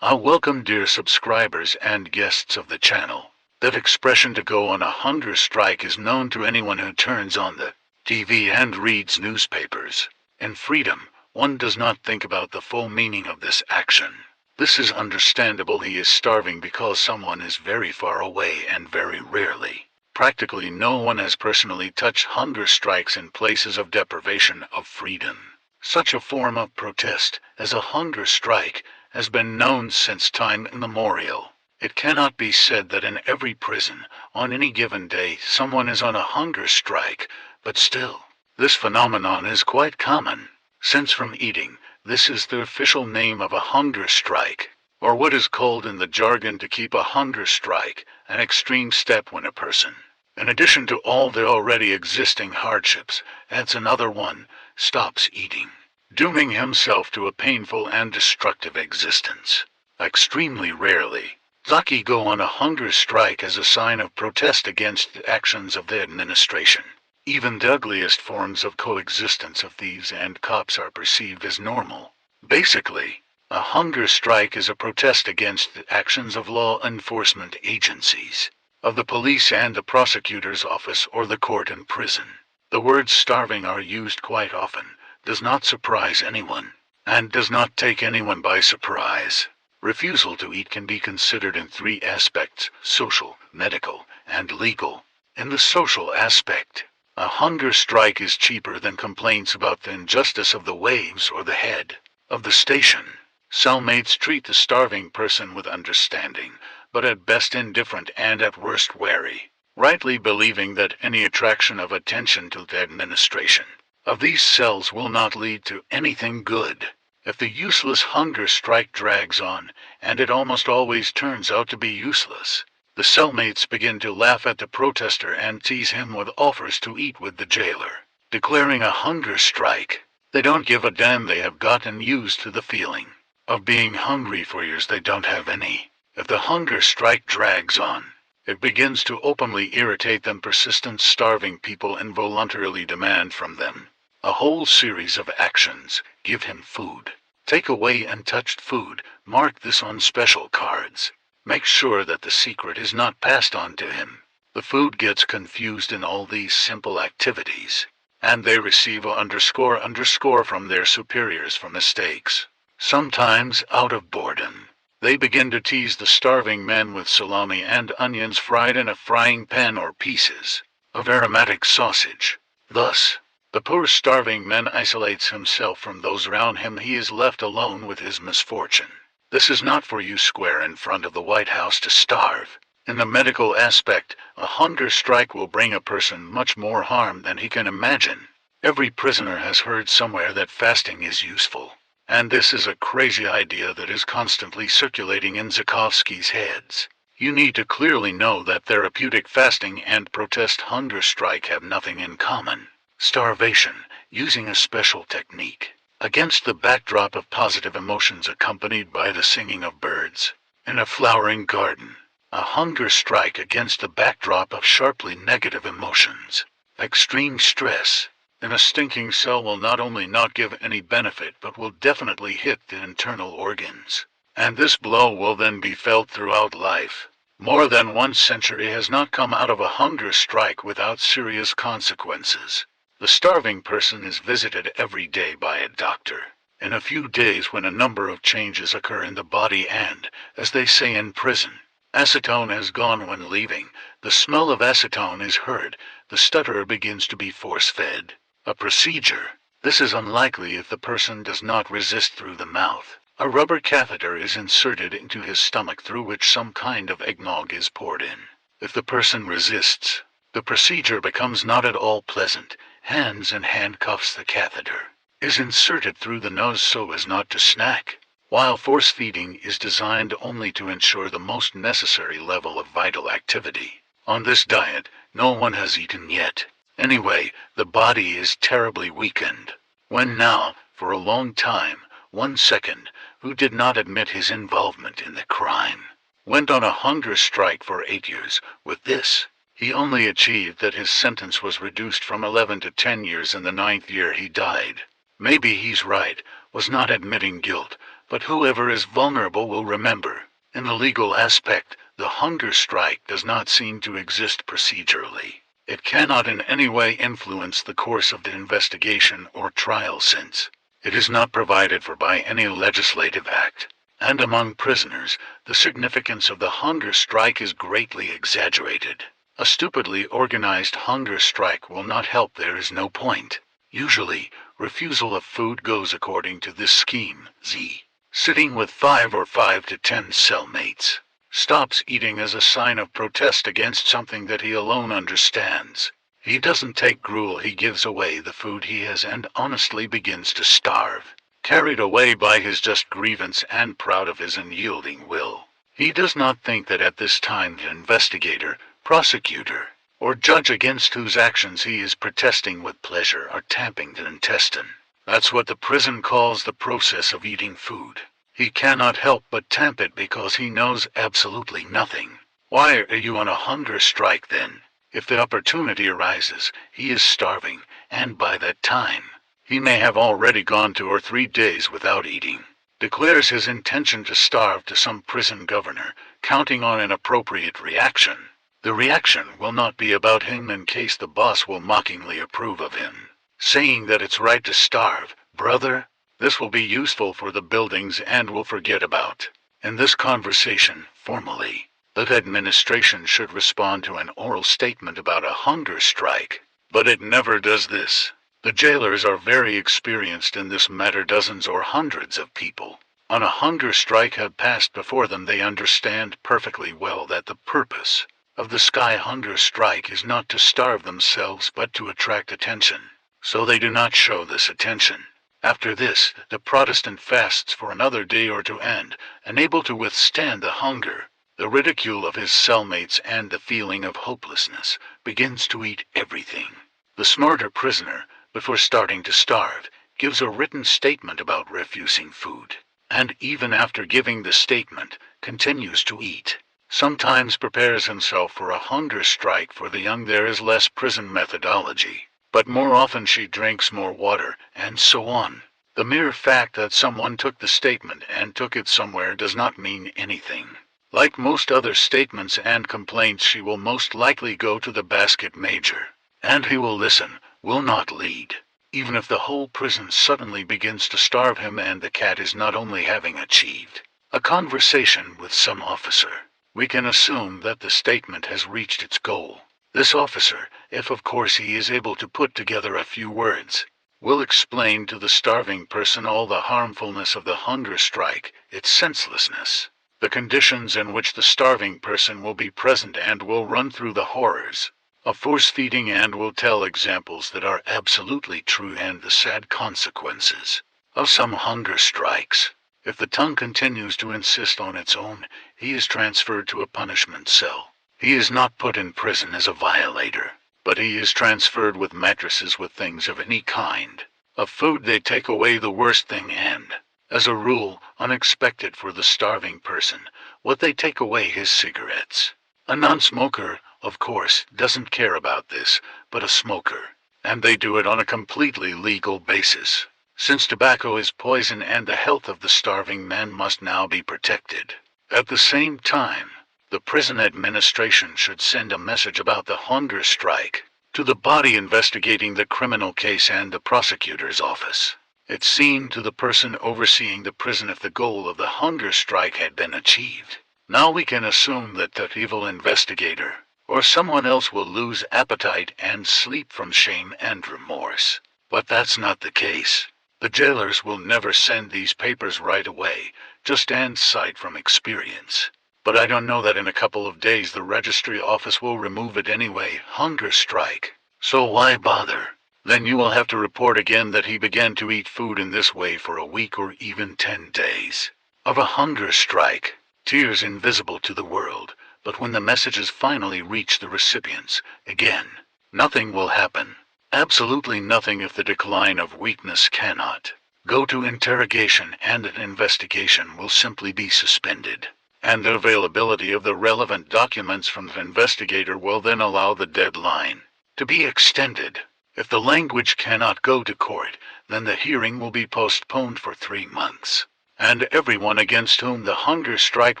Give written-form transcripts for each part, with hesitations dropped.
I welcome dear subscribers and guests of the channel. That expression to go on a hunger strike is known to anyone who turns on the TV and reads newspapers. In freedom, one does not think about the full meaning of this action. This is understandable. He is starving because someone is very far away and very rarely. Practically no one has personally touched hunger strikes in places of deprivation of freedom. Such a form of protest as a hunger strike has been known since time immemorial. It cannot be said that in every prison, on any given day, someone is on a hunger strike, but still, this phenomenon is quite common. Since from eating, this is the official name of a hunger strike, or what is called in the jargon to keep a hunger strike, an extreme step when a person, in addition to all the already existing hardships, adds another one, stops eating, dooming himself to a painful and destructive existence. Extremely rarely, Zaki go on a hunger strike as a sign of protest against the actions of the administration. Even the ugliest forms of coexistence of thieves and cops are perceived as normal. Basically, a hunger strike is a protest against the actions of law enforcement agencies, of the police and the prosecutor's office or the court and prison. The words starving are used quite often, does not surprise anyone, and does not take anyone by surprise. Refusal to eat can be considered in three aspects: social, medical, and legal. In the social aspect, a hunger strike is cheaper than complaints about the injustice of the waves or the head of the station. Cellmates treat the starving person with understanding, but at best indifferent and at worst wary, rightly believing that any attraction of attention to the administration of these cells will not lead to anything good. If the useless hunger strike drags on, and it almost always turns out to be useless, the cellmates begin to laugh at the protester and tease him with offers to eat with the jailer. Declaring a hunger strike, they don't give a damn. They have gotten used to the feeling of being hungry for years. They don't have any. If the hunger strike drags on, it begins to openly irritate them. Persistent starving people involuntarily demand from them a whole series of actions. Give him food. Take away untouched food. Mark this on special cards. Make sure that the secret is not passed on to him. The food gets confused in all these simple activities, and they receive a __ from their superiors for mistakes. Sometimes, out of boredom, they begin to tease the starving men with salami and onions fried in a frying pan or pieces of aromatic sausage. Thus, the poor starving man isolates himself from those around him. He is left alone with his misfortune. This is not for you square in front of the White House to starve. In the medical aspect, a hunger strike will bring a person much more harm than he can imagine. Every prisoner has heard somewhere that fasting is useful, and this is a crazy idea that is constantly circulating in Zukovsky's heads. You need to clearly know that therapeutic fasting and protest hunger strike have nothing in common. Starvation, using a special technique, against the backdrop of positive emotions accompanied by the singing of birds in a flowering garden. A hunger strike against the backdrop of sharply negative emotions, extreme stress, in a stinking cell will not only not give any benefit but will definitely hit the internal organs. And this blow will then be felt throughout life. More than 1 century has not come out of a hunger strike without serious consequences. The starving person is visited every day by a doctor. In a few days, when a number of changes occur in the body and, as they say in prison, acetone has gone when leaving, the smell of acetone is heard, the stutterer begins to be force-fed. A procedure. This is unlikely if the person does not resist. Through the mouth, a rubber catheter is inserted into his stomach through which some kind of eggnog is poured in. If the person resists, the procedure becomes not at all pleasant. Hands and handcuffs. The catheter is inserted through the nose so as not to snack, while force feeding is designed only to ensure the most necessary level of vital activity. On this diet, no one has eaten yet. Anyway, the body is terribly weakened. When now, for a long time, 1 second, who did not admit his involvement in the crime, went on a hunger strike for 8 years. With this, he only achieved that his sentence was reduced from 11 to 10 years. In the 9th year he died. Maybe he's right, was not admitting guilt, But whoever is vulnerable will remember. In the legal aspect, the hunger strike does not seem to exist procedurally. It cannot in any way influence the course of the investigation or trial since it is not provided for by any legislative act. And among prisoners, the significance of the hunger strike is greatly exaggerated. A stupidly organized hunger strike will not help. There is no point. Usually, refusal of food goes according to this scheme. Z. Sitting with 5 or 5 to 10 cellmates. Stops eating as a sign of protest against something that he alone understands. He doesn't take gruel, he gives away the food he has and honestly begins to starve. Carried away by his just grievance and proud of his unyielding will. He does not think that at this time the investigator, prosecutor, or judge against whose actions he is protesting with pleasure are tamping the intestine. That's what the prison calls the process of eating food. He cannot help but tamp it because he knows absolutely nothing. Why are you on a hunger strike then? If the opportunity arises, he is starving, and by that time, he may have already gone 2 or 3 days without eating. Declares his intention to starve to some prison governor, counting on an appropriate reaction. The reaction will not be about him in case the boss will mockingly approve of him, saying that it's right to starve. Brother, this will be useful for the buildings and will forget about. In this conversation, formally, the administration should respond to an oral statement about a hunger strike. But it never does this. The jailers are very experienced in this matter. Dozens or hundreds of people on a hunger strike have passed before them. They understand perfectly well that the purpose of the Sky Hunger Strike is not to starve themselves but to attract attention. So they do not show this attention. After this, the Protestant fasts for another day or 2 and, unable to withstand the hunger, the ridicule of his cellmates and the feeling of hopelessness, begins to eat everything. The smarter prisoner, before starting to starve, gives a written statement about refusing food, and even after giving the statement, continues to eat. Sometimes prepares himself for a hunger strike. For the young there is less prison methodology, but more often she drinks more water, and so on. The mere fact that someone took the statement and took it somewhere does not mean anything. Like most other statements and complaints, she will most likely go to the basket major, and he will listen, will not lead. Even if the whole prison suddenly begins to starve him and the cat is not only having achieved a conversation with some officer, we can assume that the statement has reached its goal. This officer, if of course he is able to put together a few words, will explain to the starving person all the harmfulness of the hunger strike, its senselessness, the conditions in which the starving person will be present, and will run through the horrors of force-feeding and will tell examples that are absolutely true and the sad consequences of some hunger strikes. If the tongue continues to insist on its own, he is transferred to a punishment cell. He is not put in prison as a violator, but he is transferred with mattresses with things of any kind. Of food they take away the worst thing and, as a rule, unexpected for the starving person, what they take away is cigarettes. A non-smoker, of course, doesn't care about this, but a smoker, and they do it on a completely legal basis, since tobacco is poison and the health of the starving man must now be protected. At the same time, the prison administration should send a message about the hunger strike to the body investigating the criminal case and the prosecutor's office. It's seen to the person overseeing the prison if the goal of the hunger strike had been achieved. Now we can assume that that evil investigator or someone else will lose appetite and sleep from shame and remorse. But that's not the case. The jailers will never send these papers right away, just and cite from experience. But I don't know that in a couple of days the registry office will remove it anyway. Hunger strike. So why bother? Then you will have to report again that he began to eat food in this way for a week or even 10 days. Of a hunger strike, tears invisible to the world, but when the messages finally reach the recipients, again, nothing will happen. Absolutely nothing if the decline of weakness cannot go to interrogation, and an investigation will simply be suspended. And the availability of the relevant documents from the investigator will then allow the deadline to be extended. If the language cannot go to court, then the hearing will be postponed for 3 months. And everyone against whom the hunger strike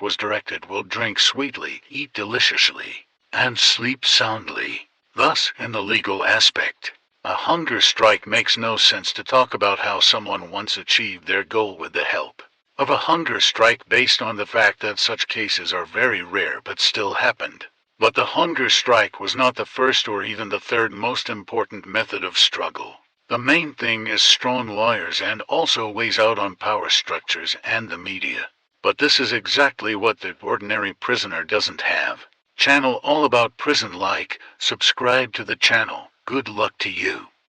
was directed will drink sweetly, eat deliciously, and sleep soundly. Thus, in the legal aspect, a hunger strike makes no sense to talk about how someone once achieved their goal with the help of a hunger strike based on the fact that such cases are very rare but still happened. But the hunger strike was not the first or even the third most important method of struggle. The main thing is strong lawyers and also ways out on power structures and the media. But this is exactly what the ordinary prisoner doesn't have. Channel all about prison like, subscribe to the channel. Good luck to you.